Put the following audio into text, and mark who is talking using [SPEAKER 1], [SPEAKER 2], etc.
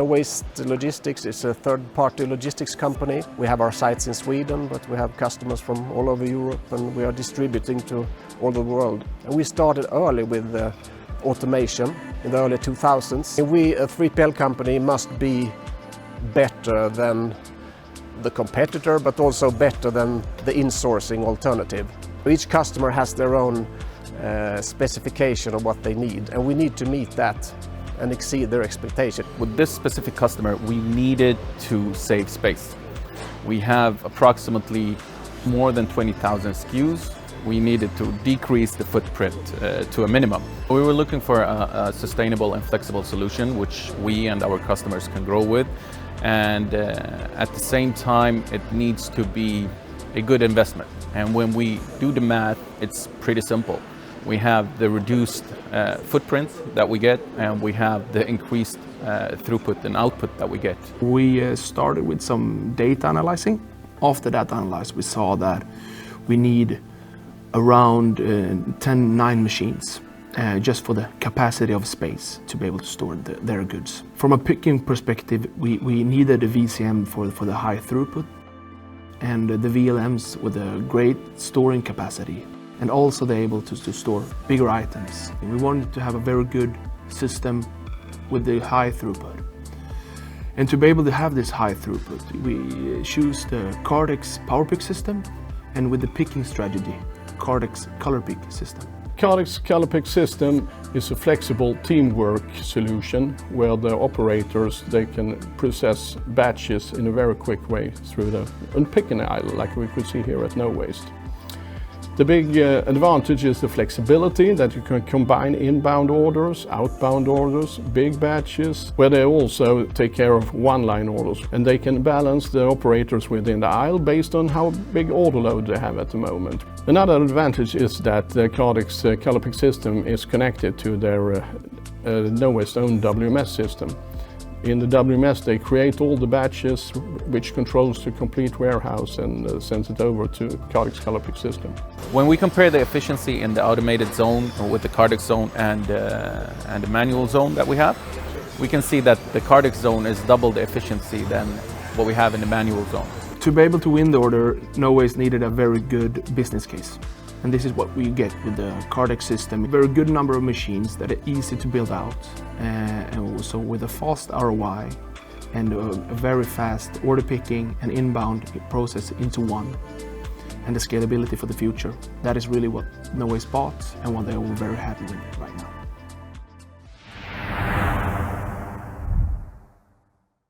[SPEAKER 1] Waste Logistics is a third-party logistics company. We have our sites in Sweden, but we have customers from all over Europe, and we are distributing to all the world. And we started early with automation in the early 2000s. We, a 3PL company, must be better than the competitor, but also better than the insourcing alternative. Each customer has their own specification of what they need, and we need to meet that and exceed their expectation.
[SPEAKER 2] With this specific customer, we needed to save space. We have approximately more than 20,000 SKUs. We needed to decrease the footprint to a minimum. We were looking for a sustainable and flexible solution which we and our customers can grow with, and at the same time it needs to be a good investment. And when we do the math, it's pretty simple. We have the reduced footprint that we get, and we have the increased throughput and output that we get.
[SPEAKER 3] We started with some data analyzing. After that analysis, we saw that we need around 9 machines just for the capacity of space to be able to store their goods. From a picking perspective, we needed a VCM for the high throughput, and the VLMs with a great storing capacity, and also they're able to store bigger items. We wanted to have a very good system with the high throughput. And to be able to have this high throughput, we choose the Kardex power pick system, and with the picking strategy, Kardex color pick system.
[SPEAKER 4] Kardex color pick system is a flexible teamwork solution where the operators, they can process batches in a very quick way through the unpicking aisle, like we could see here at No Waste. The big advantage is the flexibility, that you can combine inbound orders, outbound orders, big batches, where they also take care of one-line orders. And they can balance the operators within the aisle based on how big order load they have at the moment. Another advantage is that the Kardex color pick system is connected to their No Waste own WMS system. In the WMS, they create all the batches, which controls the complete warehouse and sends it over to Kardex color pick system.
[SPEAKER 2] When we compare the efficiency in the automated zone with the Kardex zone and the manual zone that we have, we can see that the Kardex zone is double the efficiency than what we have in the manual zone.
[SPEAKER 3] To be able to win the order, No Waste needed a very good business case. And this is what we get with the Kardex system. A very good number of machines that are easy to build out, and also with a fast ROI and a very fast order picking and inbound process into one, and the scalability for the future. That is really what No Waste bought and what they are very happy with right now.